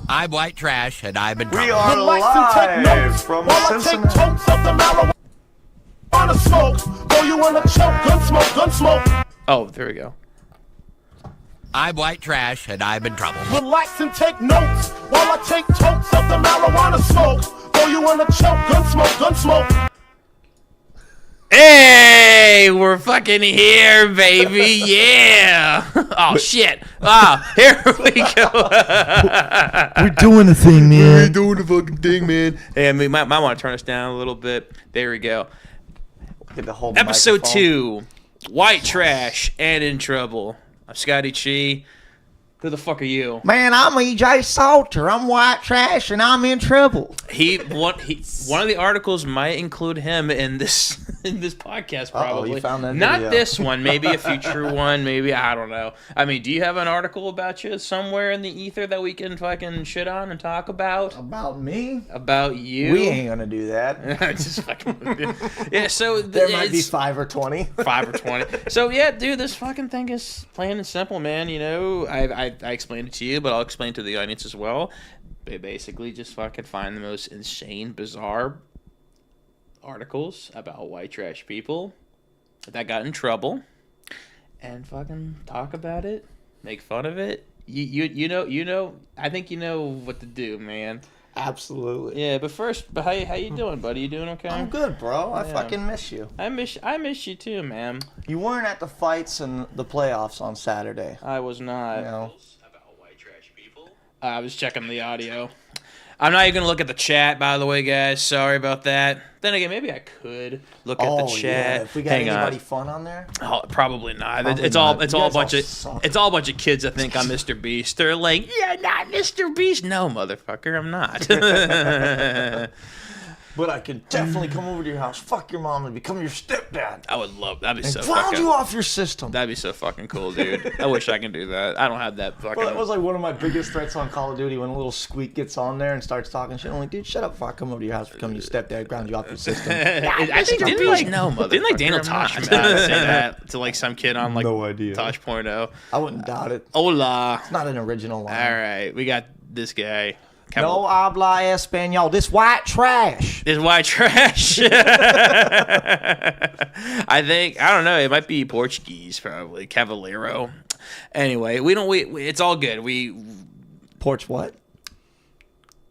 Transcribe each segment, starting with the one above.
I'm white trash, and I'm in We trouble. are live from Cincinnati. Totes of the marijuana smoke. Throw you in a choke. Gun smoke, gun smoke. Oh, there we go. I'm white trash, and I'm in trouble. Relax and take notes while I take totes of the marijuana smoke. Throw you in a choke. Gun smoke, gun smoke. Hey, we're fucking here, baby. Yeah. Oh, shit. Ah, here we go. We're doing the thing, man. We're doing the fucking thing, man. Hey, I mean, might want to turn us down a little bit. There we go. Get the whole Episode microphone. 2, White Trash and in Trouble. I'm Scotty Chi. Who the fuck are you? Man, I'm EJ Salter. I'm white trash and I'm in trouble. One of the articles might include him in this podcast, probably. you found that Not video. this one, maybe a future one, maybe, I don't know. I mean, do you have an article about you somewhere in the ether that we can fucking shit on and talk about? About me? About you? We ain't gonna do that. Just fucking yeah, so There might be it's 5 or 20. 5 or 20. So yeah, dude, this fucking thing is plain and simple, man. You know, I explained it to you, but I'll explain to the audience as well. They basically just fucking find the most insane, bizarre articles about white trash people that got in trouble, and fucking talk about it, make fun of it. You know. I think you know what to do, man. Absolutely. Yeah, but first, how you doing, buddy? You doing okay? I'm good, bro. I Yeah. fucking miss you. I miss you too, man. You weren't at the fights and the playoffs on Saturday. I was not. You know. About white trash people. I was checking the audio. I'm not even gonna look at the chat, by the way, guys. Sorry about that. Then again, maybe I could look at the chat. Yeah. If we got Hang anybody on. fun on there. Oh, probably not. Probably it's not. all it's You all a guys all bunch of suck. it's all a bunch of kids that think I'm Mr. Beast. They're like, yeah, not Mr. Beast. No, motherfucker, I'm not. But I could definitely come over to your house, fuck your mom, and become your stepdad. I would love that'd be And so ground fucking. you off your system. That'd be so fucking cool, dude. I wish I could do that. I don't have that fucking. Well, that was like one of my biggest threats on Call of Duty when a little squeak gets on there and starts talking shit. I'm like, dude, shut up before I come over to your house, become your stepdad, ground you off your system. I think didn't like Daniel Tosh say that to like some kid on like No idea. Tosh.0. I wouldn't doubt it. Hola. It's not an original line. All right, we got this guy. No habla español. This white trash. This white trash. I don't know. It might be Portuguese, probably Cavaleiro. Anyway, it's all good. Porch what?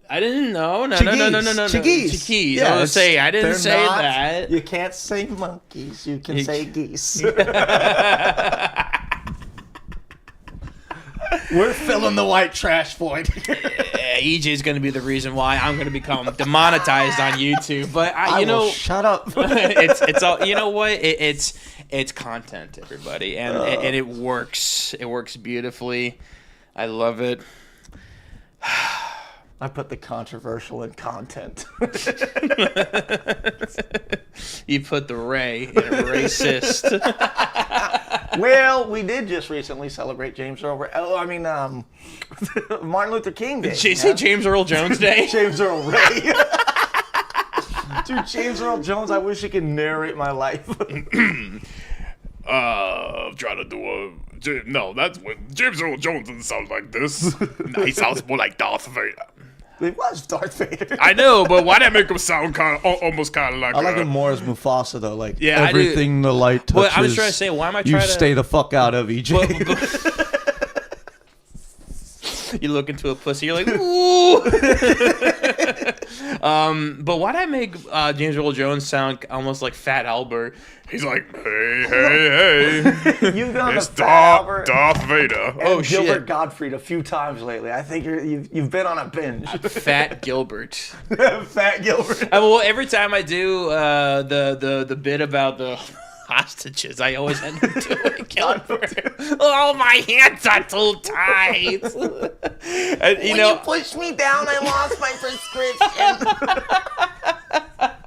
I didn't know. No. Chigis. Chigis. I was saying I didn't say that. You can't say monkeys. You can say geese. We're filling the white trash void. EJ's going to be the reason why I'm going to become demonetized on YouTube. But I will shut up. it's all, you know what? It's content, everybody, and it works. It works beautifully. I love it. I put the controversial in content. You put the Ray in a racist. Well, we did just recently celebrate Martin Luther King Day. Did you say James Earl Jones Day? James Earl Ray. Dude, James Earl Jones, I wish he could narrate my life. I'm trying to do no, that's what James Earl Jones doesn't sound like this. He sounds more like Darth Vader. It was Darth Vader. I know, but why did that make him sound almost kind of like? I like him more as Mufasa though. Like Yeah, I do. everything the light touches. Well, I was trying to say, why am I you trying to stay the fuck out of EJ? You look into a pussy, you're like, ooh. But why'd I make James Earl Jones sound almost like Fat Albert? He's like, hey. You've gone It's to Fat Albert Darth Vader. and Oh, Gilbert shit. Gottfried a few times lately. I think you've been on a binge. Fat Gilbert. Fat Gilbert. Well, every time I do the bit about the hostages, I always end up doing Gilbert. Oh, my hands are too tight. And, When you pushed me down, I lost my prescription.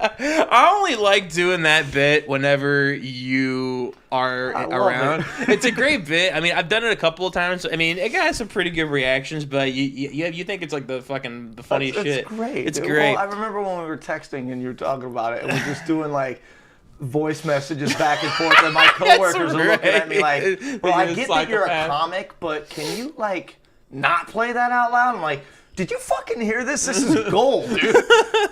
I only like doing that bit whenever you are I love around. it. It's a great bit. I mean, I've done it a couple of times. I mean, it got some pretty good reactions, but you think it's like the funniest shit. It's great. It's dude. great. Well, I remember when we were texting and you were talking about it, and we're just doing like voice messages back and forth, and my coworkers are looking at me like, "Well, I You're a get that you're a psychopath. comic, but can you like not play that out loud?" I'm like, did you fucking hear this? This is gold, dude.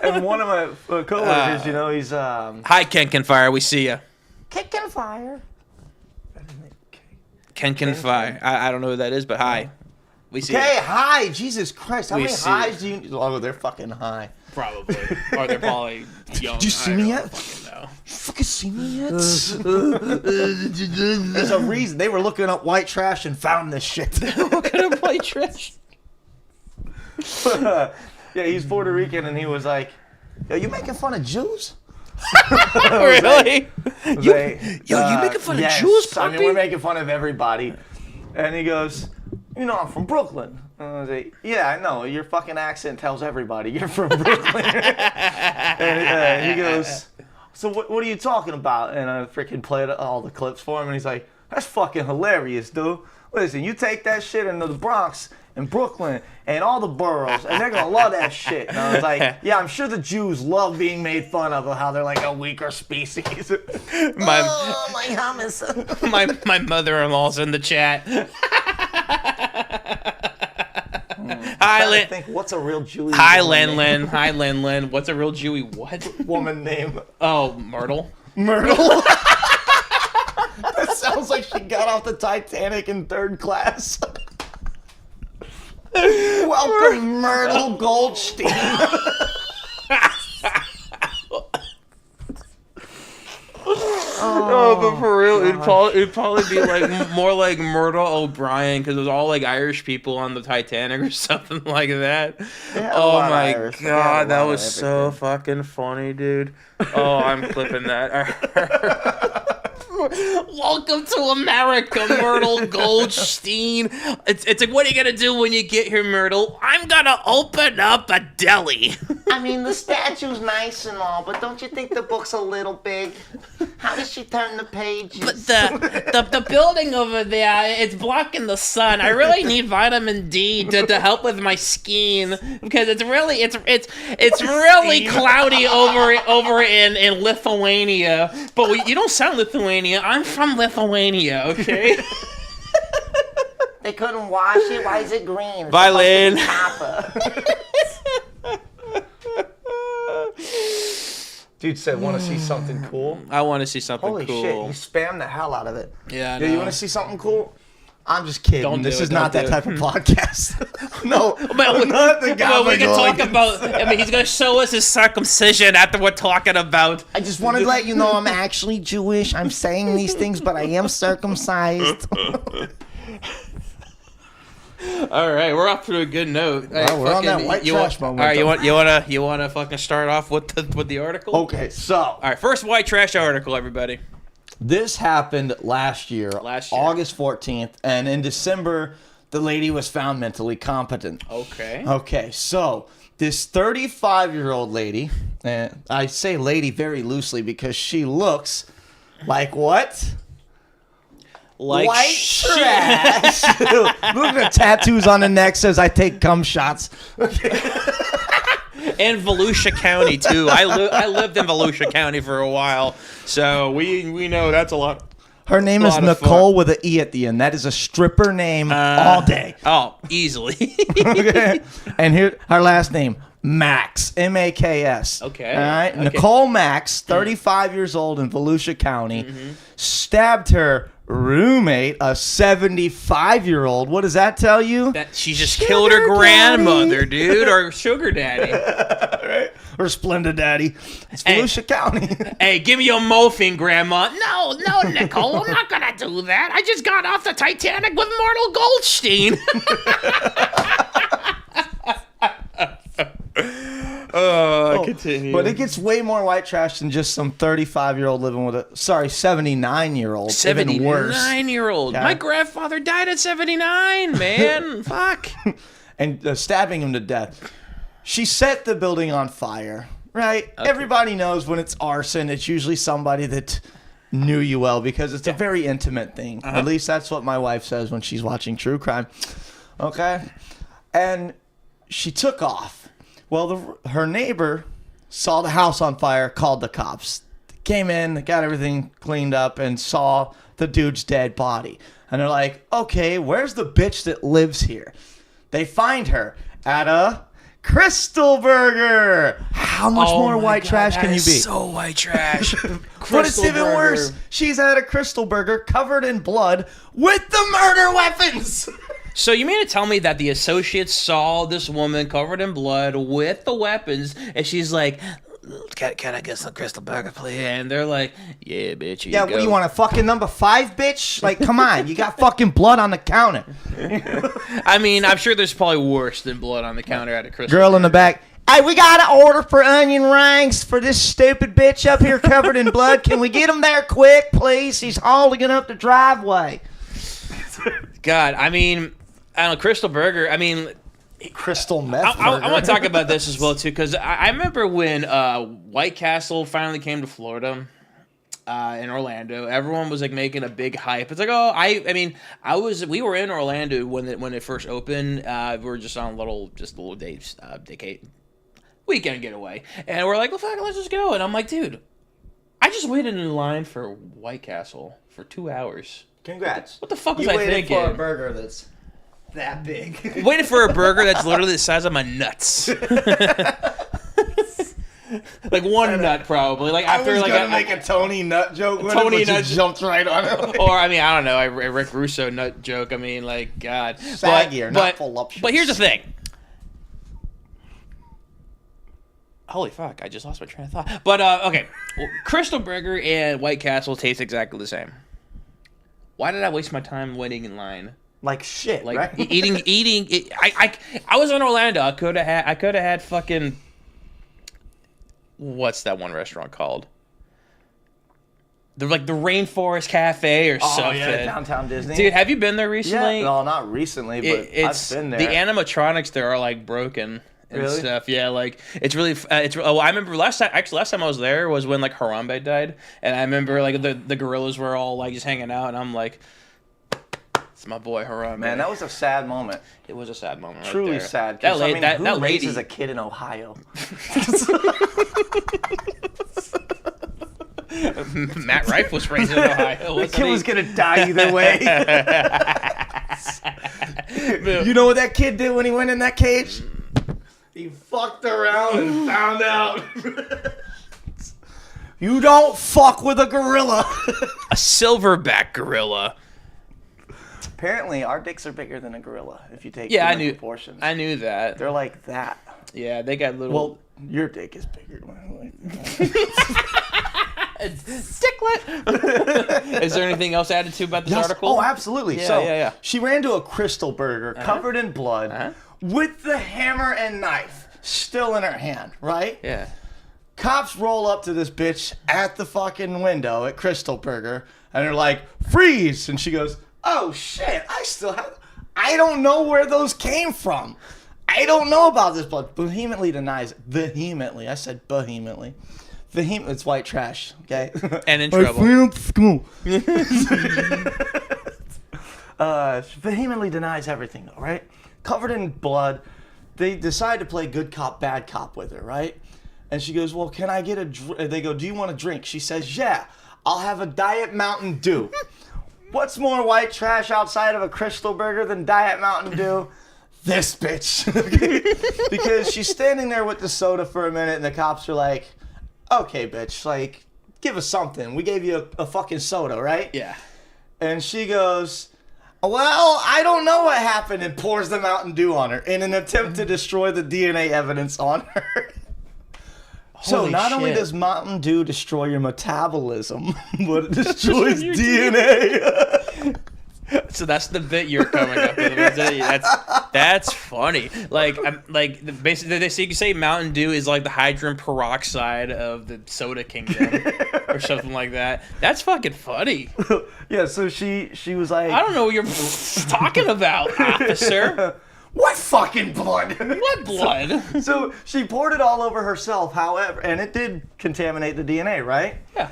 And one of my coworkers, he's Hi, Ken Fire. We see you. kicking fire. Ken Fire. I don't know who that is, but hi. We see Okay, you. hi, Jesus Christ. How We many see highs do you... Oh, they're fucking high. Probably. Or they're probably young. Did you see me yet? No. You fucking see me yet? There's a reason. They were looking up white trash and found this shit. What kind of white trash? Yeah, he's Puerto Rican, and he was like, yo, you making fun of Jews? Really? You making fun of yes. Jews, I mean, puppy? we're making fun of everybody. And he goes, I'm from Brooklyn. And I was like, yeah, I know. Your fucking accent tells everybody you're from Brooklyn. And he goes, so what are you talking about? And I freaking played all the clips for him, and he's like, that's fucking hilarious, dude. Listen, you take that shit into the Bronx and Brooklyn and all the boroughs, and they're gonna love that shit. And I was like, yeah, I'm sure the Jews love being made fun of how they're like a weaker species. My hummus. my mother-in-law's in the chat. I think, what's a real Jewy Hi, woman name? Len. Hi, Len. What's a real Jewy what? Woman name? Oh, Myrtle. Myrtle. That sounds like she got off the Titanic in 3rd class. Welcome, Myrtle Goldstein. Oh, but for real, it'd probably be like more like Myrtle O'Brien because it was all like Irish people on the Titanic or something like that. Oh my god, that was so fucking funny, dude. Oh, I'm clipping that. Welcome to America, Myrtle Goldstein. It's like, what are you gonna do when you get here, Myrtle? I'm gonna open up a deli. I mean, the statue's nice and all, but don't you think the book's a little big? How does she turn the pages? But the building over there, it's blocking the sun. I really need vitamin D to help with my skin because it's really cloudy over in Lithuania. But you don't sound Lithuania. I'm from Lithuania, okay? They couldn't wash it. Why is it green? It's Violin. Dude said, want to see something cool? I want to see something Holy cool. shit, you spammed the hell out of it. Yeah, I You know. want to see something cool? I'm just kidding. Don't This do is it, not don't that do type of podcast. No, Well, I'm not the guy. we can talk about. I mean, he's gonna show us his circumcision after we're talking about. I just wanted to let you know I'm actually Jewish. I'm saying these things, but I am circumcised. All right, we're off to a good note. Well, we're on that white trash moment. All right, you wanna fucking start off with the article? Okay, so All right, first white trash article, everybody. this happened last year, Last year. August 14th, and in December, the lady was found mentally competent. Okay. Okay, so this 35-year-old lady, and I say lady very loosely because she looks like what? Like White shit. trash. Look at the tattoos on the neck says I take cum shots. And Volusia County too. I lived in Volusia County for a while, so we know that's a lot. Her name is Lot of Nicole with an E at the end. That is a stripper name all day. Oh, easily. Okay. And here, her last name, Max. M-A-K-S. Okay. All right. Okay. Nicole Max, 35 years old in Volusia County, stabbed her roommate, a 75-year-old. What does that tell you? That she just killed her grandmother, dude, or sugar daddy. Right? Or Splendid Daddy. It's Volusia County. Hey, give me your morphine, Grandma. No, Nicole, I'm not gonna do that. I just got off the Titanic with Myrtle Goldstein. Continue. But it gets way more white trash than just some 35-year-old living with a 79-year-old. Even worse. 79-year-old. Okay. My grandfather died at 79, man. Fuck. And stabbing him to death. She set the building on fire, right? Everybody knows when it's arson, it's usually somebody that knew you well because it's a very intimate thing. At least that's what my wife says when she's watching true crime. Okay? And she took off. Well, her neighbor saw the house on fire, called the cops. Came in, got everything cleaned up, and saw the dude's dead body. And they're like, okay, where's the bitch that lives here? They find her, at a Crystal Burger. How much Oh more my white God, trash that can you be? is so white trash. But it's even worse. She's at a Crystal Burger covered in blood with the murder weapons. So you mean to tell me that the associates saw this woman covered in blood with the weapons, and she's like, "Can I get some Crystal Burger, please?" And they're like, "Yeah, bitch, here Yeah, you go." what, you want a fucking number 5, bitch? Like, come on, you got fucking blood on the counter. I mean, I'm sure there's probably worse than blood on the counter at a Crystal Girl in the back. Hey, we got an order for onion rings for this stupid bitch up here covered in blood. Can we get them there quick, please? He's hauling up the driveway. God, I mean, I don't know, Crystal Burger. I mean, Crystal meth I want to talk about this as well too, because I remember when White Castle finally came to Florida, in Orlando. Everyone was like making a big hype. It's like, oh, we were in Orlando when it first opened. We were just on little days, weekend getaway, and we're like, well, fuck, let's just go. And I'm like, dude, I just waited in line for White Castle for 2 hours. Congrats. What the fuck was You I waited thinking? for a burger that's that big. Waiting for a burger that's literally the size of my nuts. Like one nut, probably. Like after, I was like gonna make a Tony Nut joke. With Tony it, but Nut you jumped right on it. or I mean, I don't know, a Rick Russo nut joke. I mean, like God, Saggier, not voluptuous. But here's the thing. Holy fuck! I just lost my train of thought. But okay, well, Crystal Burger and White Castle taste exactly the same. Why did I waste my time waiting in line? Like shit, Like right? eating. I was in Orlando. I could have had fucking. What's that one restaurant called? The Rainforest Cafe or something. Oh yeah, Downtown Disney. Dude, have you been there yeah, recently? no, not recently, but It's I've been there. the animatronics there are like broken and Really? stuff. Yeah, like it's really. Oh, I remember last time I was there was when like Harambe died, and I remember like the gorillas were all like just hanging out, and I'm like, it's my boy Harambe. Man, that was a sad moment. It was a sad moment. Right Truly there. sad. That 'cause, lady. who That lady. raises a kid in Ohio? Matt Rife was raised in Ohio. The kid was gonna. gonna die either way. You know what that kid did when he went in that cage? He fucked around and found out. You don't fuck with a gorilla. A silverback gorilla. Apparently, our dicks are bigger than a gorilla if you take Yeah, I human knew. proportions. I knew that. They're like that. Yeah, they got little. Well, your dick is bigger. Dicklet. Is there anything else added to about this article? Oh, absolutely. Yeah, So yeah. she ran to a Crystal Burger covered in blood with the hammer and knife still in her hand, right? Yeah. Cops roll up to this bitch at the fucking window at Crystal Burger and they're like, freeze! And she goes, oh shit, I don't know where those came from. I don't know about this blood. Vehemently denies it. Vehemently. I said vehemently. It's white trash, okay? And in I trouble. failed school. Vehemently denies everything, though, right? Covered in blood. They decide to play good cop, bad cop with her, right? And she goes, well, can I get a drink? They go, do you want a drink? She says, yeah, I'll have a Diet Mountain Dew. What's more white trash outside of a Crystal Burger than Diet Mountain Dew? This bitch. Because she's standing there with the soda for a minute and the cops are like, okay, bitch, like, give us something. We gave you a fucking soda, right? Yeah. And she goes, well, I don't know what happened, and pours the Mountain Dew on her in an attempt to destroy the DNA evidence on her. So Holy not only shit. does Mountain Dew destroy your metabolism, but it destroys DNA. So that's the bit you're coming up with. That's funny. Like basically they say Mountain Dew is like the hydrogen peroxide of the soda kingdom or something like that. That's fucking funny. Yeah, so she was like, I don't know what you're talking about, officer. what fucking blood? What blood? So she poured it all over herself, however, and it did contaminate the DNA, right? Yeah.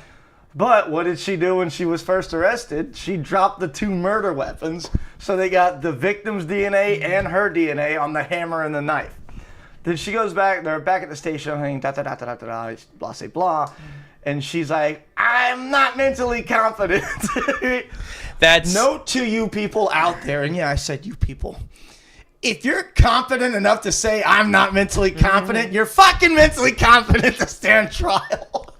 But what did she do when she was first arrested? She dropped the 2 murder weapons, so they got the victim's DNA and her DNA on the hammer and the knife. Then she goes back, they're back at the station, saying, blah, blah, blah, and she's like, I'm not mentally confident. That's Note to you people out there, and yeah, I said you people. if you're confident enough to say I'm not mentally confident, you're fucking mentally confident to stand trial.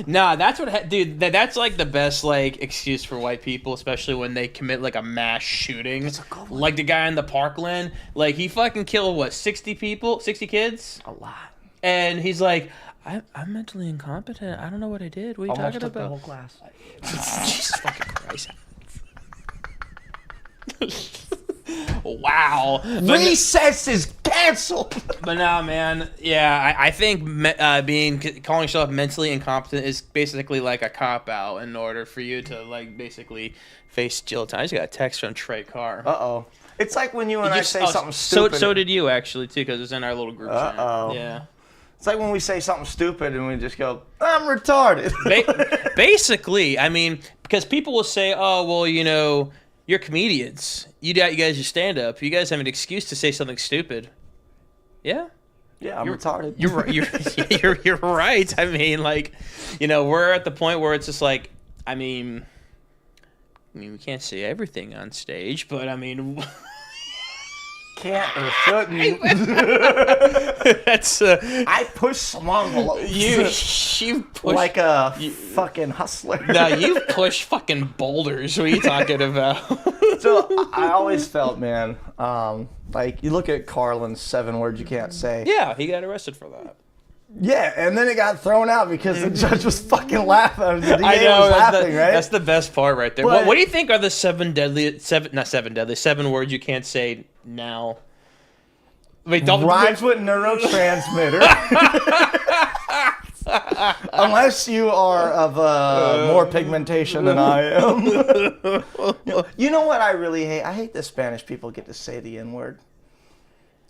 Nah, that's what, dude. That's like the best like excuse for white people, especially when they commit like a mass shooting, like the guy in the Parkland. Like he fucking killed what 60 people, 60 kids, A lot. and he's like, I'm mentally incompetent. I don't know what I did. What are you Almost talking took the about? whole class. Jesus fucking Christ. Wow. Recess is canceled. But nah, man. Yeah, I think calling yourself mentally incompetent is basically like a cop out in order for you to like basically face jail time. I just got a text from Trey Carr. Uh-oh. It's like when you and I say something So stupid. did you actually too, because it's in our little group chat. Uh-oh. Yeah. It's like when we say something stupid and we just go, I'm retarded. Basically, I mean, because people will say, "Oh, well, you know, you're comedians. You guys just stand up. You guys have an excuse to say something stupid." Yeah. Yeah, I'm retarded. You're right. You're right. I mean, like, you know, we're at the point where it's just like, I mean, we can't say everything on stage, but I mean, Can't or shouldn't. that's I push some envelopes. you push like a fucking hustler. no, you push fucking boulders. What are you talking about? So I always felt, man, like you look at Carlin's 7 words you can't say. Yeah, he got arrested for that. Yeah, and then it got thrown out because the judge was fucking laughing. The DA I know was that's, laughing, right? that's the best part right there. But- What do you think are the 7 words you can't say now? Wait, don't Rhymes with neurotransmitter. Unless you are of more pigmentation than I am. You know what I really hate? I hate that Spanish people get to say the N-word.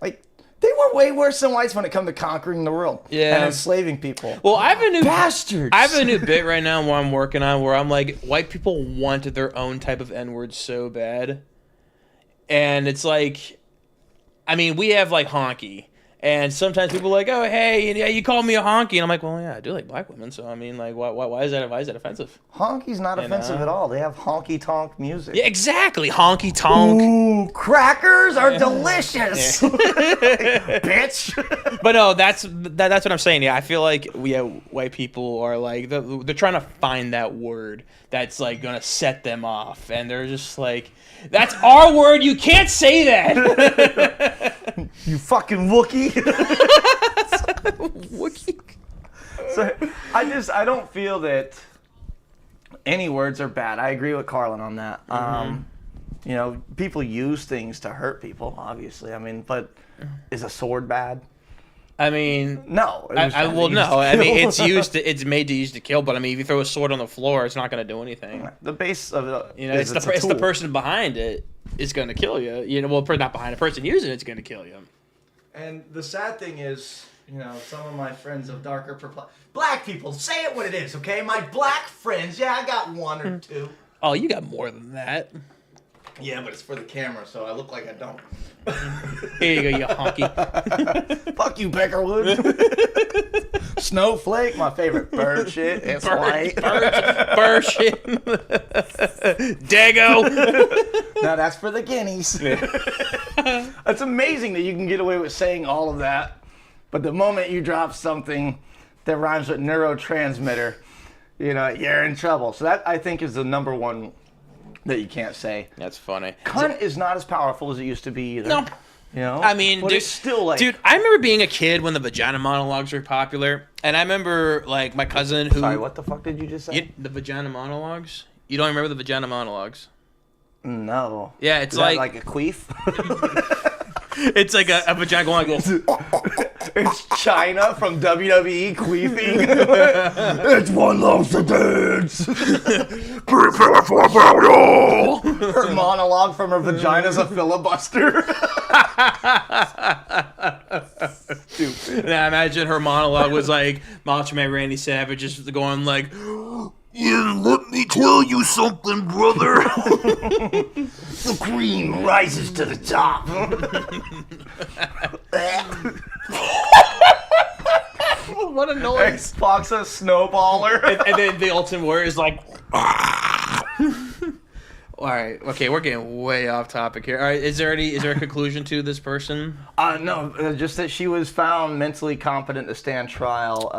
Like, they were way worse than whites when it comes to conquering the world Yeah. and enslaving people. Well, I have a new Bastards. I have a new bit right now where I'm working on where I'm like, white people want their own type of N-word so bad, and it's like, I mean, we have like honky, and sometimes people are like, oh hey, yeah, you call me a honky, and I'm like, well, yeah, I do like black women, so I mean, like, why is that offensive? Honky's not offensive know? at all. They have honky-tonk music. Yeah, exactly, honky tonk. Ooh, crackers are delicious. Bitch. But no, that's what I'm saying. Yeah, I feel like white people are like they're trying to find that word that's like gonna set them off, and they're just like, that's our word. You can't say that. You fucking Wookie. Wookie. So I don't feel that any words are bad. I agree with Carlin on that. You know, people use things to hurt people, obviously. I mean, but is a sword bad? I mean, No. It was I used well, to no. I mean, kill. it's made to use to kill. But I mean, if you throw a sword on the floor, it's not going to do anything. The base of it. You know, it's the person behind it is going to kill you. You know, well, not behind a person using it's going to kill you. And the sad thing is, you know, some of my friends of darker black people, say it what it is, okay? My black friends, yeah, I got 1 or 2. Oh, you got more than that. Yeah, but it's for the camera, so I look like I don't. Here you go, you honky. Fuck you, Peckerwood. Snowflake, my favorite bird shit. It's white. Bird shit. Dago. Now that's for the guineas. It's amazing that you can get away with saying all of that, but the moment you drop something that rhymes with neurotransmitter, you know, you're in trouble. So that, I think, is the number one that you can't say. That's funny. Cunt is not as powerful as it used to be either. No. You know? I mean, but dude, it's still like... Dude, I remember being a kid when the vagina monologues were popular, and I remember, like, my cousin who... Sorry, what the fuck did you just say? The vagina monologues? You don't remember the vagina monologues? No. Yeah, it's Is that like a queef? it's like a vagina going like this. It's China from WWE queefing. It's one long sentence. Prepare for burial. Her monologue from her vagina's a filibuster. Stupid. And I imagine her monologue was like Macho Man Randy Savage just going like, Yeah, let me tell you something, brother. The cream rises to the top. what a noise. Xbox a snowballer. And then the Ultimate Warrior is like, wow, All right. Okay, we're getting way off topic here. All right. Is there a conclusion to this person? No, just that she was found mentally competent to stand trial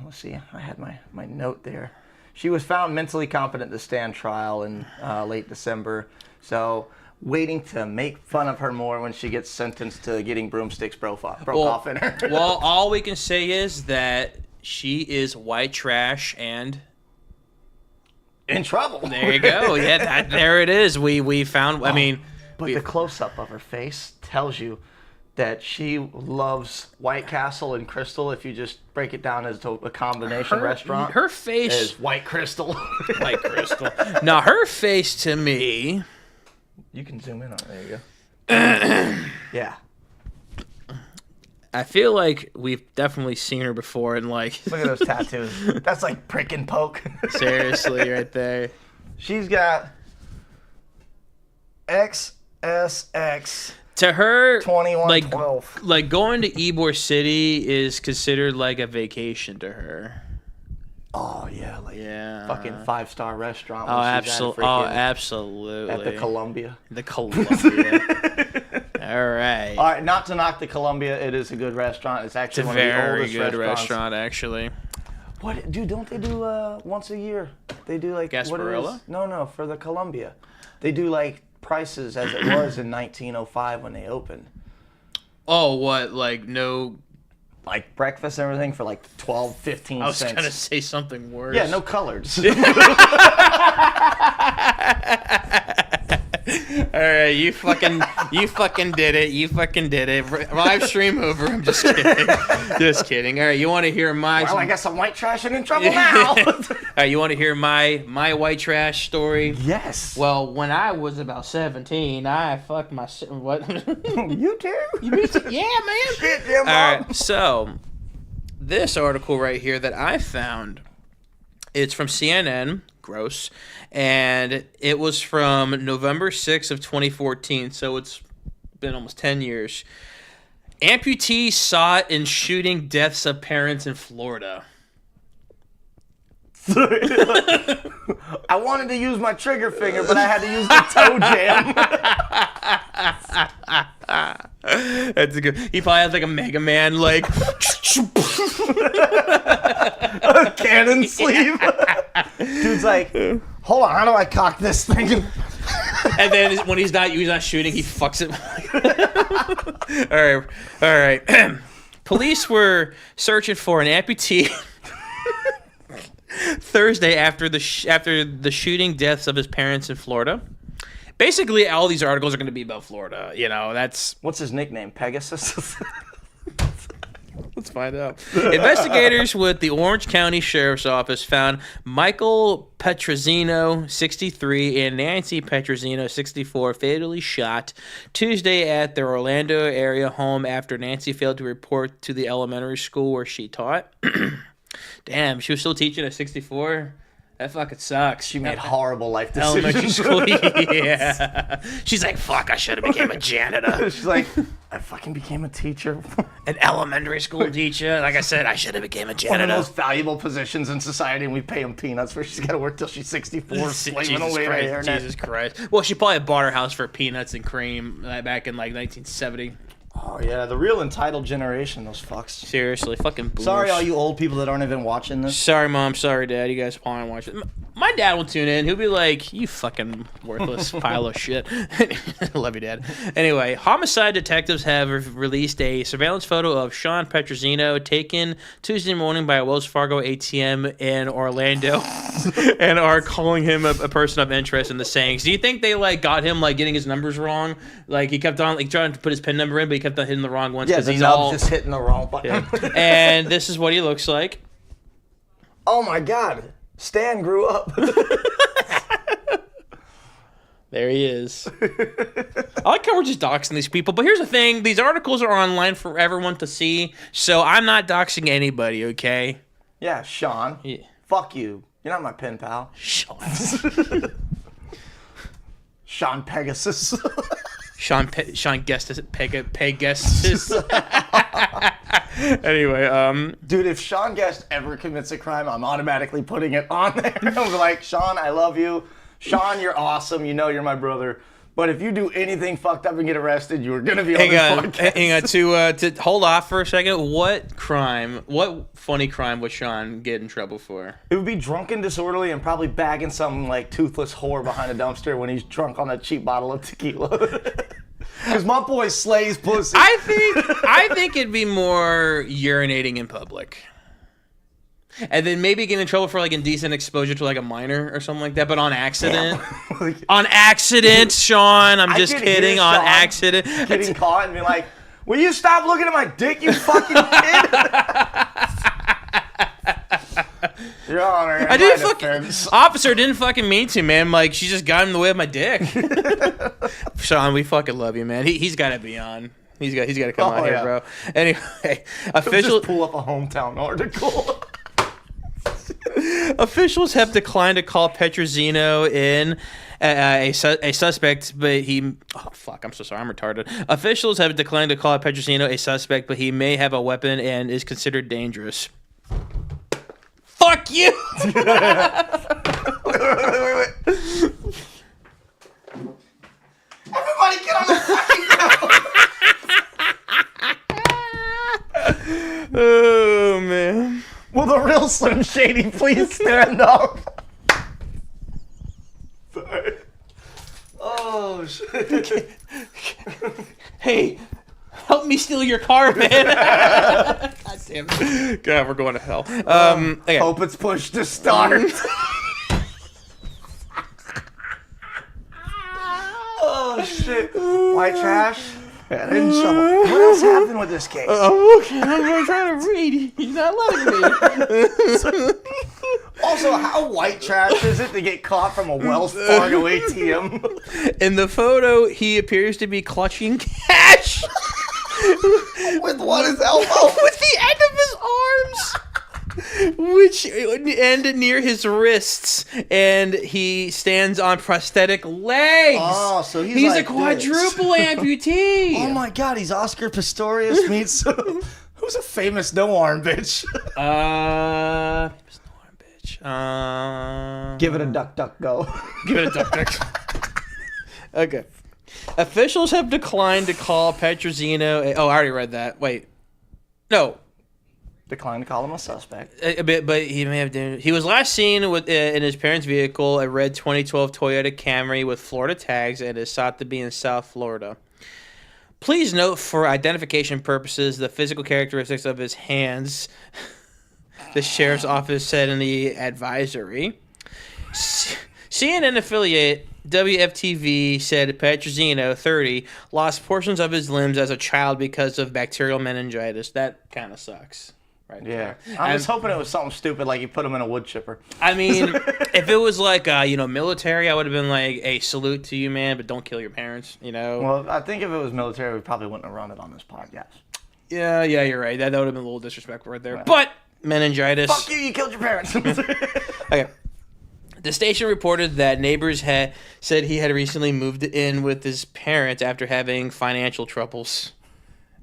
let's see, I had my note there. She was found mentally competent to stand trial in late December. So waiting to make fun of her more when she gets sentenced to getting broomsticks broke off in her. Well, all we can say is that she is white trash and... in trouble. There you go. Yeah, there it is. We found... I mean... But the close-up of her face tells you that she loves White Castle and Crystal. If you just break it down as a combination restaurant, her face is White Crystal. White Crystal. Now her face to me. You can zoom in on it. There you go. Yeah. I feel like we've definitely seen her before, and like. Look at those tattoos. That's like prick and poke. Seriously, right there. She's got XSX. To her, 2112. like going to Ybor City is considered like a vacation to her. Oh yeah, like Yeah. fucking 5-star restaurant. Oh, absolutely. At the Columbia. The Columbia. All right. All right, not to knock the Columbia, it is a good restaurant. It's actually It's a one of the very oldest good restaurants. restaurant, actually. What, dude? Don't they do once a year? They do like Gasparilla? What it is? No, for the Columbia, they do like prices as it was in 1905 when they opened. Oh, what? Like no. Like breakfast and everything for like 12, 15 I was cents. gonna say something worse. Yeah, no colors. All right, you fucking did it. You fucking did it. Live stream over. I'm just kidding. Just kidding. All right, you want to hear my? Well, I guess I'm white trash and in trouble now. All right, you want to hear my white trash story? Yes. Well, when I was about 17, I fucked my what? You too? Yeah, man. Shit, yeah, Mom. All right, so this article right here that I found, it's from CNN. Gross. And it was from November 6th of 2014, so it's been almost 10 years. Amputee sought in shooting deaths of parents in Florida. I wanted to use my trigger finger, but I had to use the toe jam. That's a good. He probably has like a Mega Man like Cannon sleeve. Dude's like, hold on, how do I cock this thing? and then when he's not shooting, he fucks it. All right. Police were searching for an amputee Thursday after the shooting deaths of his parents in Florida. Basically, all these articles are going to be about Florida. You know, that's... What's his nickname? Pegasus? Let's find out. Investigators with the Orange County Sheriff's Office found Michael Petrosino, 63, and Nancy Petrosino, 64, fatally shot Tuesday at their Orlando area home after Nancy failed to report to the elementary school where she taught. Damn, she was still teaching at 64? That fucking sucks. She made horrible life Elementary decisions. school, yeah. She's like, fuck, I should have became a janitor. She's like, I fucking became a teacher. An elementary school teacher. Like I said, I should have became a One of janitor. the most valuable positions in society, and we pay him peanuts where she's got to work till she's 64, slaving away at her internet. Jesus Christ. Well, she probably bought her house for peanuts and cream back in like 1970. Oh, yeah, the real entitled generation, those fucks. Seriously, fucking boomers. Sorry, all you old people that aren't even watching this. Sorry, Mom. Sorry, Dad. You guys probably watch it. My dad will tune in. He'll be like, you fucking worthless pile of shit. Love you, Dad. Anyway, homicide detectives have released a surveillance photo of Sean Petrosino taken Tuesday morning by a Wells Fargo ATM in Orlando and are calling him a person of interest in the sayings. Do you think they like got him like getting his numbers wrong? Like he kept on like trying to put his PIN number in, but he kept on hitting the wrong ones. Yeah, the he's nub's just hitting the wrong button. Yeah. And this is what he looks like. Oh, my God. Stan grew up. There he is. I like how we're just doxing these people, but here's the thing. These articles are online for everyone to see, so I'm not doxing anybody, okay? Yeah, Sean. Yeah. Fuck you. You're not my pen pal. Sean. Sean Pegasus. Sean Guestis, Pegasus. Anyway, Dude, if Sean Guest ever commits a crime, I'm automatically putting it on there. I'm like, Sean, I love you. Sean, you're awesome. You know you're my brother. But if you do anything fucked up and get arrested, you're gonna be on this podcast. hang on. To hold off for a second. What funny crime would Sean get in trouble for? It would be drunk and disorderly and probably bagging some like toothless whore behind a dumpster when he's drunk on a cheap bottle of tequila. Because my boy slays pussy. I think it'd be more urinating in public. And then maybe get in trouble for like indecent exposure to like a minor or something like that, but on accident. On accident, Sean. I'm just kidding. On accident. Getting caught and be like, will you stop looking at my dick, you fucking kid? Your Honor, I didn't fucking. Officer didn't fucking mean to, man. Like, she just got in the way of my dick. Sean, we fucking love you, man. He's got to be on. He's got to come out here, bro. Anyway, Just pull up a hometown article. Officials have declined to call Petrosino in a suspect, but he... Oh, fuck, I'm so sorry. I'm retarded. Officials have declined to call Petrosino a suspect, but he may have a weapon and is considered dangerous. Fuck you! Wait. Everybody get on the fucking ground! Oh, man. Will the real Slim Shady please stand up? Sorry. Oh, shit. Hey, help me steal your car, man. God damn it. God, we're going to hell. Okay. Hope it's pushed to start. Oh, shit. White trash? Yeah, they're in trouble. What else happened with this case? Oh, okay. I'm trying to read. He's not letting me. Also, how white trash is it to get caught from a Wells Fargo ATM? In the photo, he appears to be clutching cash. With what, his elbow? With the end of his arms. Which end near his wrists, and he stands on prosthetic legs. Oh, so he's a like quadruple amputee. Oh my God, he's Oscar Pistorius meets who's a famous no arm bitch? Famous no arm bitch. Give it a duck, duck, go. Give it a duck, duck. Okay. Officials have declined to call Petrosino. Oh, I already read that. Wait, no. Declined to call him a suspect. But he may have done. He was last seen with in his parents' vehicle, a red 2012 Toyota Camry with Florida tags, and is thought to be in South Florida. Please note, for identification purposes, the physical characteristics of his hands. The sheriff's office said in the advisory. CNN affiliate WFTV said Petrosino, 30, lost portions of his limbs as a child because of bacterial meningitis. That kind of sucks. Right. Yeah. I was hoping it was something stupid like you put him in a wood chipper. I mean, if it was like, military, I would have been like, hey, salute to you, man, but don't kill your parents, you know? Well, I think if it was military, we probably wouldn't have run it on this podcast. Yeah, you're right. That would have been a little disrespectful right there. Right. But meningitis. Fuck you killed your parents. Okay. The station reported that neighbors had said he had recently moved in with his parents after having financial troubles.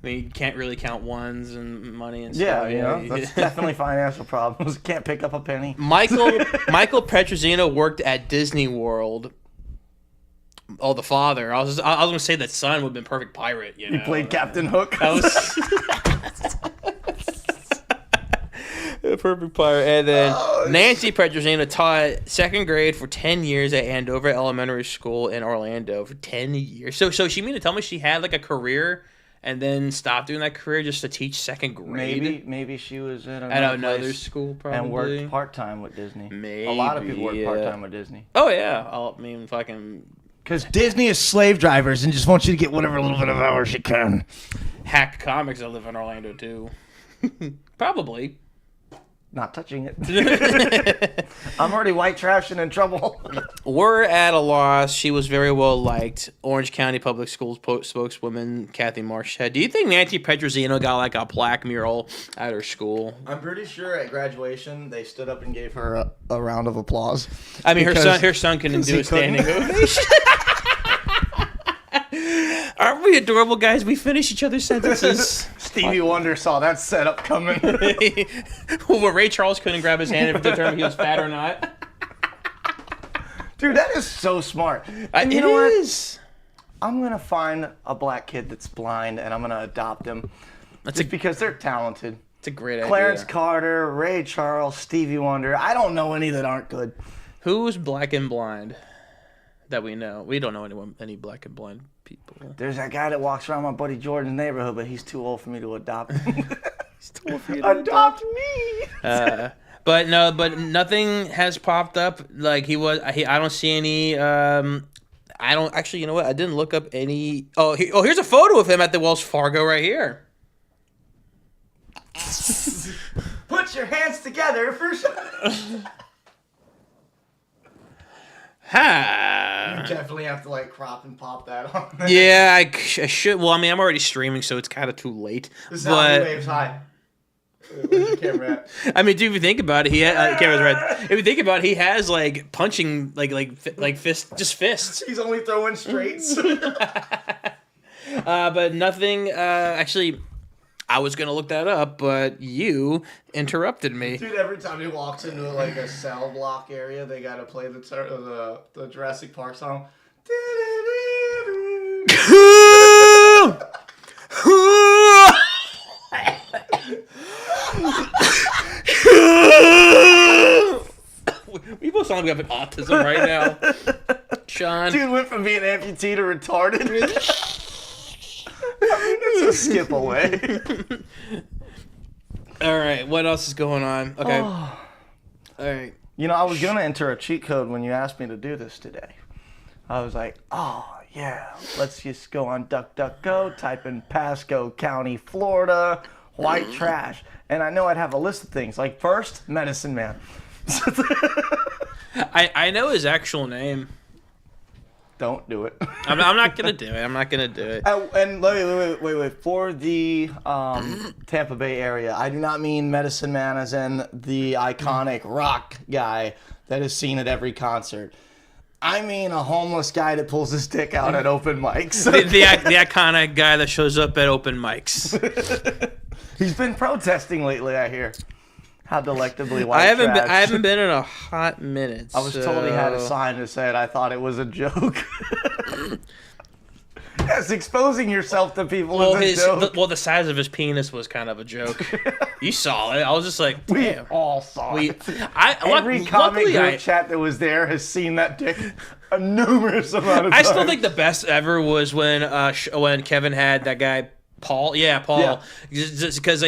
I mean, you can't really count ones and money and stuff. Yeah, that's definitely financial problems. Can't pick up a penny. Michael Petrosino worked at Disney World. Oh, the father. I was gonna say that son would have been perfect pirate. You know? He played Captain Hook. Perfect pirate. And then Nancy Petrosino taught second grade for 10 years at Andover Elementary School in Orlando for 10 years. So she mean to tell me she had like a career and then stopped doing that career just to teach second grade? Maybe she was in another school probably. And worked part-time with Disney. Maybe. A lot of people work part-time with Disney. Oh, yeah. I mean, fucking... Because Disney is slave drivers and just wants you to get whatever little bit of hours you can. Hack Comics, I live in Orlando, too. Probably. Not touching it. I'm already white trash and in trouble. We're at a loss. She was very well liked. Orange County Public Schools spokeswoman Kathy Marchette. Do you think Nancy Petrosino got like a plaque mural at her school? I'm pretty sure at graduation they stood up and gave her a round of applause. I mean, her son couldn't do a standing ovation. Aren't we adorable, guys? We finish each other's sentences. Stevie Wonder saw that setup coming. Well, Ray Charles couldn't grab his hand and determine if he was fat or not. Dude, that is so smart. And It you know what? is. I'm gonna find a black kid that's blind and I'm gonna adopt him. That's Just because they're talented. It's a great idea. Clarence Carter, Ray Charles, Stevie Wonder. I don't know any that aren't good. Who's black and blind that we know? We don't know any black and blind people. There's that guy that walks around my buddy Jordan's neighborhood, but he's too old for me to adopt him. Adopt me. But nothing has popped up. Like I don't see any. I don't actually. You know what? I didn't look up any. Here's a photo of him at the Wells Fargo right here. Put your hands together for sure. Ha. Definitely have to like crop and pop that on. Yeah, I should. Well, I mean, I'm already streaming, so it's kind of too late. This is how he waves high. Where's your camera at? I mean, dude, if you think about it, camera's right. If you think about it, he has like punching, like fists. He's only throwing straights. But nothing. Actually, I was gonna look that up, but you interrupted me. Dude, every time he walks into like a cell block area, they gotta play the Jurassic Park song. We both sound like we have autism right now, Sean. Dude went from being amputee to retarded. It's a skip away. All right, what else is going on? Okay. All right. You know, I was gonna enter a cheat code when you asked me to do this today. I was like, oh yeah, let's just go on DuckDuckGo, type in Pasco County, Florida, white trash, and I know I'd have a list of things. Like first, Medicine Man. I know his actual name. Don't do it. I'm not gonna do it. I'm not gonna do it. And wait. For the Tampa Bay area, I do not mean Medicine Man as in the iconic rock guy that is seen at every concert. I mean a homeless guy that pulls his dick out at open mics. The iconic guy that shows up at open mics. He's been protesting lately, I hear. How delectably white I trash. haven't been in a hot minute. I was told he had a sign that said, I thought it was a joke. Yes, exposing yourself to people is a joke. The size of his penis was kind of a joke. You saw it. I was just like, We damn. all saw it. Every Luckily, comic group chat that was there has seen that dick a numerous amount of times. I still think the best ever was when Kevin had that guy Paul. Yeah, Paul. Yeah. Just because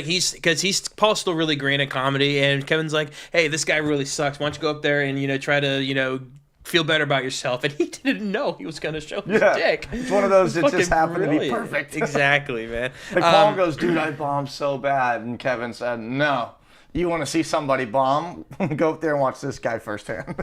Paul's still really great at comedy, and Kevin's like, hey, this guy really sucks. Why don't you go up there and try to feel better about yourself? And he didn't know he was gonna show his dick. It's one of those that just Fucking happened to be brilliant. perfect. Exactly, man. Like Paul goes, dude, I bombed so bad. And Kevin said, no. You want to see somebody bomb? Go up there and watch this guy firsthand.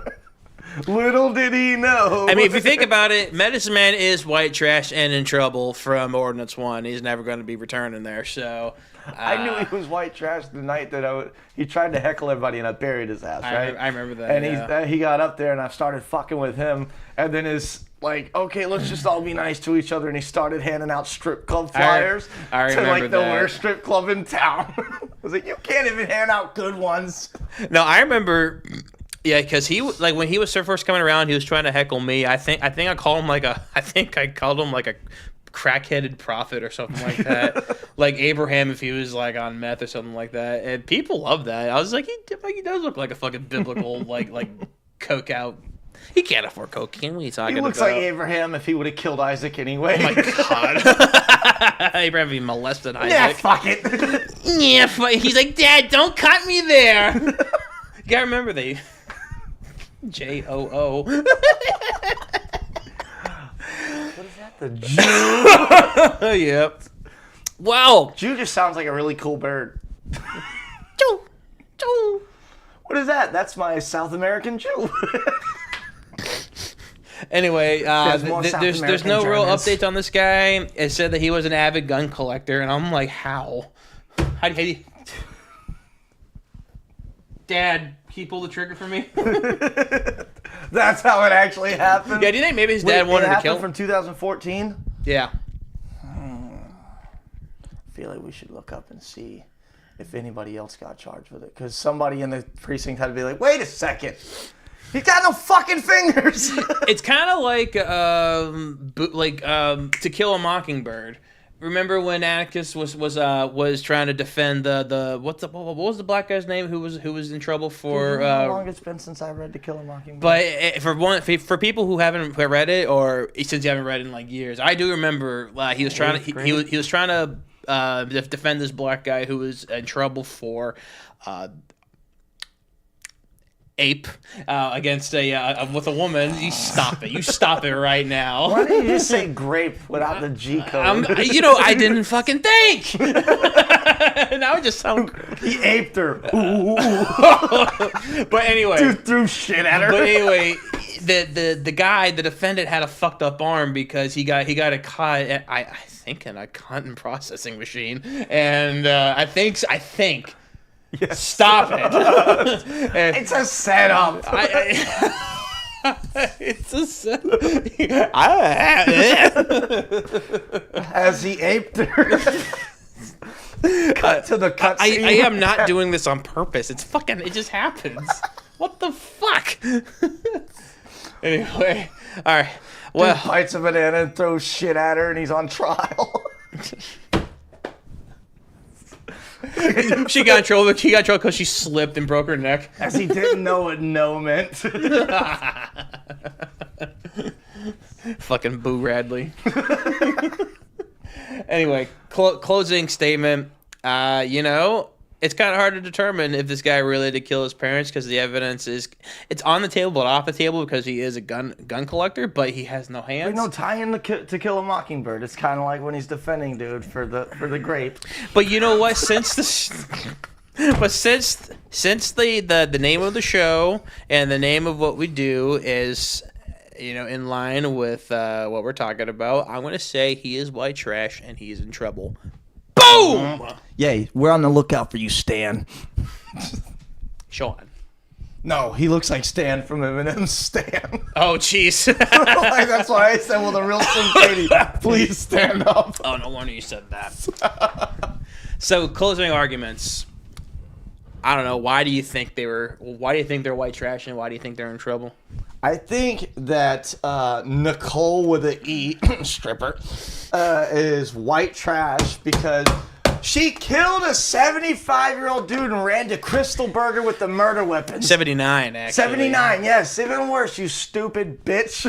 Little did he know. I mean, if you think about it, Medicine Man is white trash and in trouble from Ordinance 1. He's never going to be returning there, so... I knew he was white trash the night that he tried to heckle everybody and I buried his ass, right? I remember that, And he got up there and I started fucking with him. And then his, like, okay, let's just all be nice to each other. And he started handing out strip club flyers I to, remember like, the that. worst strip club in town. I was like, you can't even hand out good ones. No, I remember... Yeah, because when he was first coming around, he was trying to heckle me. I think I called him like a crack-headed prophet or something like that. Like Abraham if he was like on meth or something like that. And people love that. I was like, he does look like a fucking biblical like coke out. He can't afford cocaine. What are you talking about? He looks like Abraham if he would have killed Isaac anyway. Oh my god. Abraham he molested Isaac. Yeah, fuck it. Yeah, he's like, Dad, don't cut me there. You gotta remember they J-O-O. What is that? The Jew? Yep. Wow. Jew just sounds like a really cool bird. Choo. Choo. What is that? That's my South American Jew. Anyway, more South there's American no real Germans. update on this guy. It said that he was an avid gun collector, and I'm like, how? How do you... Dad, can you pull the trigger for me? That's how it actually happened. Yeah, do you think maybe his dad wanted to kill him? From 2014. Yeah. feel like we should look up and see if anybody else got charged with it. Because somebody in the precinct had to be like, wait a second. He's got no fucking fingers. It's kind of like To Kill a Mockingbird. Remember when Atticus was trying to defend the what was the black guy's name who was in trouble for? You know how long it's been since I read To Kill a Mockingbird? But for people who haven't read it, or since you haven't read it in like years, I do remember he was trying to he was trying to defend this black guy who was in trouble for ape against with a woman. You stop it right now. Why didn't you just say grape without the G code? I didn't fucking think. Now it just sounds. He aped her. But anyway, Dude threw shit at her. But anyway, the guy, the defendant, had a fucked up arm because he got a cut. I think in a content processing machine, and I think. Yes. Stop it! It's a setup. It's a setup. As he aped her. Cut to the cutscene. I am not doing this on purpose. It just happens. What the fuck? Anyway, all right. Well, Dude bites a banana and throws shit at her, and he's on trial. She got in trouble because she slipped and broke her neck. As he didn't know what no meant. Fucking Boo Radley. Anyway, closing statement. It's kind of hard to determine if this guy really did kill his parents because the evidence it's on the table but off the table because he is a gun collector, but he has no hands. No, tie in To Kill a Mockingbird. It's kind of like when he's defending dude for the grape. But you know what? Since the name of the show and the name of what we do is in line with what we're talking about, I'm gonna say he is white trash and he's in trouble. Boom! Yay, we're on the lookout for you, Stan. Sean. No, he looks like Stan from Eminem's Stan. Oh, jeez. Like, that's why I said, well, the real Slim Shady, please stand up. Oh, no wonder you said that. So, closing arguments. I don't know. Why do you think they're white trash and why do you think they're in trouble? I think that Nicole with an E, stripper, is white trash because she killed a 75-year-old dude and ran to Crystal Burger with the murder weapon. 79, actually. 79, yes. Even worse, you stupid bitch.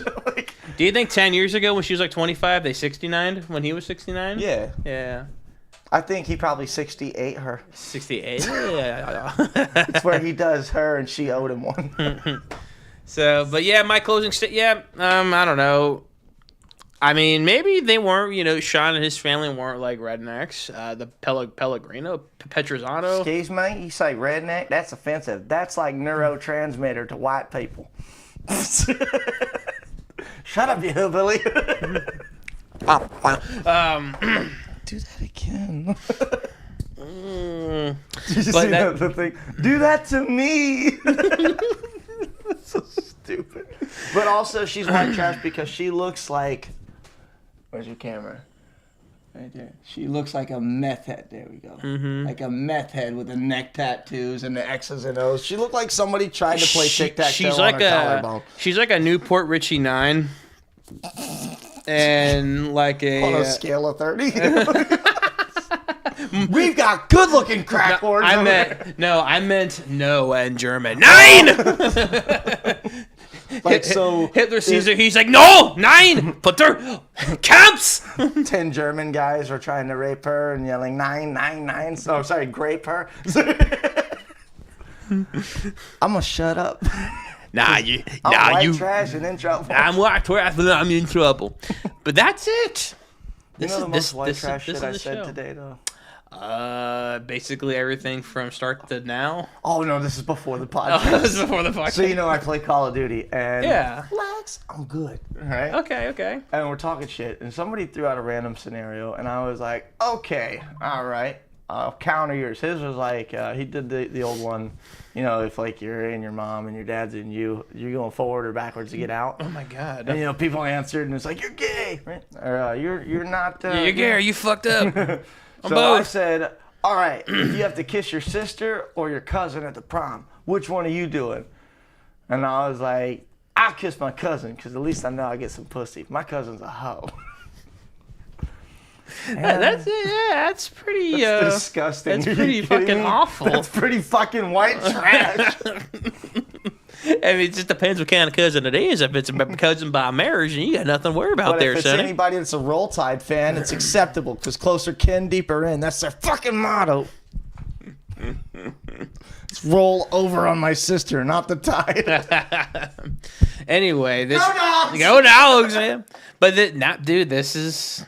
Do you think 10 years ago when she was like 25, they 69'd when he was 69? Yeah. Yeah. I think he probably 68 her. 68? Yeah. That's where he does her and she owed him one. So, but yeah, my closing I don't know. I mean, maybe they weren't, Sean and his family weren't like rednecks. The Pellegrino, Petrosano. Excuse me, you say redneck? That's offensive. That's like neurotransmitter to white people. Shut up, you hillbilly. Do that again. Did you see the thing? Do that to me. So stupid. But also, she's white trash because she looks like. Where's your camera? Right there. She looks like a meth head. There we go. Mm-hmm. Like a meth head with the neck tattoos and the X's and O's. She looked like somebody tried to play tic-tac-toe on her collarbone. She's like a Newport Richie 9. And like on a scale of 30. We've got good-looking crack whores. I meant no in German. 9. Like so, Hitler Caesar. He's like, no, 9. Putter, camps. 10 German guys were trying to rape her and yelling 9, 9, 9. Oh, sorry, grape her. I'm gonna shut up. I'm white trash and in trouble. I'm white trash and I'm in trouble. But that's it. You know the most white trash shit I said today, though? Basically everything from start to now. Oh, no, this is before the podcast. Oh, this is before the podcast. So, I play Call of Duty, and... Yeah. Relax, I'm good. All right? Okay. And we're talking shit, and somebody threw out a random scenario, and I was like, okay, all right. I'll counter yours. His was like, he did the old one, if like you're in your mom and your dad's in you're going forward or backwards to get out. Oh my God. And people answered and it's like, you're gay, right? Or you're not. You're gay. Are you fucked up? So both. I said, all right, if you have to kiss your sister or your cousin at the prom, which one are you doing? And I was like, I'll kiss my cousin because at least I know I get some pussy. My cousin's a hoe. That's pretty. Disgusting. That's Are you pretty kidding fucking me? awful. That's pretty fucking white trash. I mean, it just depends what kind of cousin it is. If it's a cousin by marriage, you got nothing to worry about But there, if it's sonny. anybody that's a Roll Tide fan, it's acceptable because closer kin, deeper in. That's their fucking motto. It's roll over on my sister, not the Tide. Anyway, this Go Dogs! Go Dogs, man. But dude, this is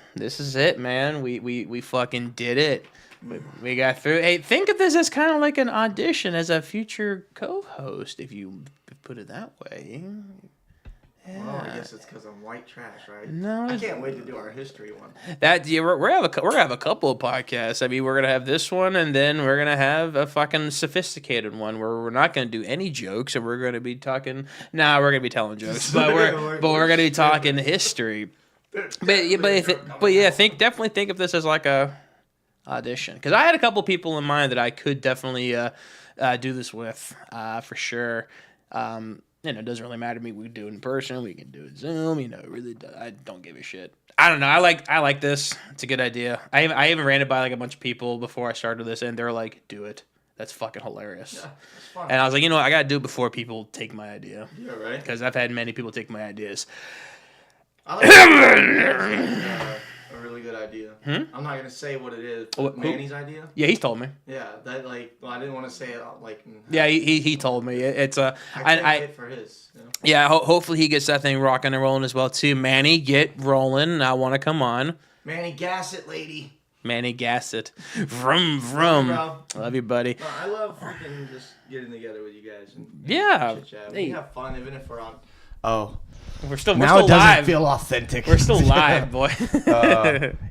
it, man. We fucking did it. We got through. Hey, think of this as kind of like an audition as a future co-host, if you put it that way. Oh, I guess it's because I'm white trash, right? No, I it's- can't wait to do our history one. We're gonna have a couple of podcasts. I mean, we're gonna have this one, and then we're gonna have a fucking sophisticated one where we're not gonna do any jokes, and we're gonna be talking. Nah, we're gonna be telling jokes, but we're gonna be talking history. But yeah, definitely think of this as like a audition, because I had a couple people in mind that I could definitely do this with for sure. It doesn't really matter to me. We can do it in person. We can do it Zoom. Really, I don't give a shit. I don't know. I like this. It's a good idea. I even ran it by like a bunch of people before I started this, and they're like, "Do it. That's fucking hilarious." Yeah, that's fun. And I was like, I gotta do it before people take my idea. Yeah, right. Because I've had many people take my ideas. I like a really good idea. I'm not gonna say what it is. But Who? Manny's idea. Yeah, he's told me. Yeah, that I didn't want to say it like. Yeah, he told me. It's I can't wait for his. You know? Yeah, hopefully he gets that thing rocking and rolling as well too. Manny, get rolling. I want to come on. Manny, gas it, lady. Manny Gassett. Vroom, vroom. Bro. Love you, buddy. No, I love freaking just getting together with you guys and Yeah. chit-chat. Hey. We have fun even if we're on. Oh. We're still Now it doesn't live. feel authentic. We're still live, boy.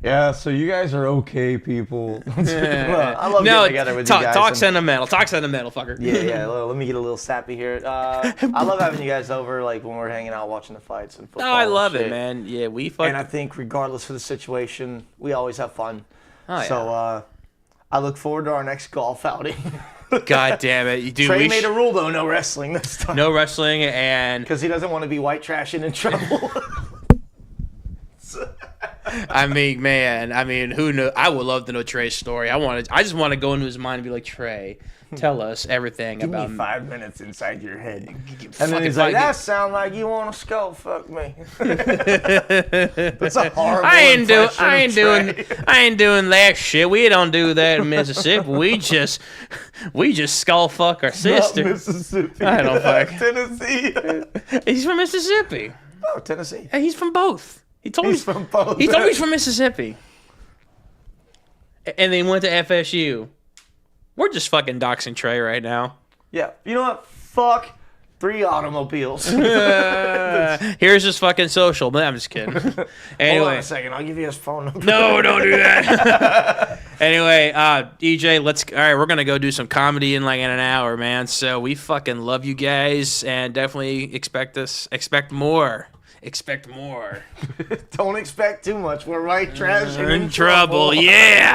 Yeah, so you guys are okay people. I love getting together with you guys. Talk and- sentimental. Talk sentimental, fucker. Yeah. Let me get a little sappy here. I love having you guys over, like when we're hanging out watching the fights and football. No, I and love it, shit. man. Yeah, we And fucking. I think regardless of the situation, we always have fun. Oh, yeah. So I look forward to our next golf outing. God damn it, dude. Trey We made a rule though, no wrestling this time. no wrestling and Because he doesn't want to be white trash and in trouble. I mean, who knew? I would love to know Trey's story. I just want to go into his mind and be like, Trey, tell us everything Give about me 5 minutes inside your head. And fucking then he's like, 5 that sound like you want to skull fuck me. That's a horrible I ain't impression of Trey. doing that shit. We don't do that in Mississippi. We just skull fuck our Not sister. Mississippi. I don't fuck. Tennessee. He's from Mississippi. Oh, Tennessee. Hey, he's from both. He told He's me from both. He told me he's from Mississippi. And then went to FSU. We're just fucking doxing Trey right now. Yeah. You know what? Fuck 3 automobiles. Here's his fucking social. But I'm just kidding. Hold on Anyway. a second. I'll give you his phone number. No, don't do that. Anyway, EJ, all right, we're gonna go do some comedy in like an hour, man. So we fucking love you guys and definitely expect more. Expect more. Don't expect too much. We're white trash and In trouble, yeah.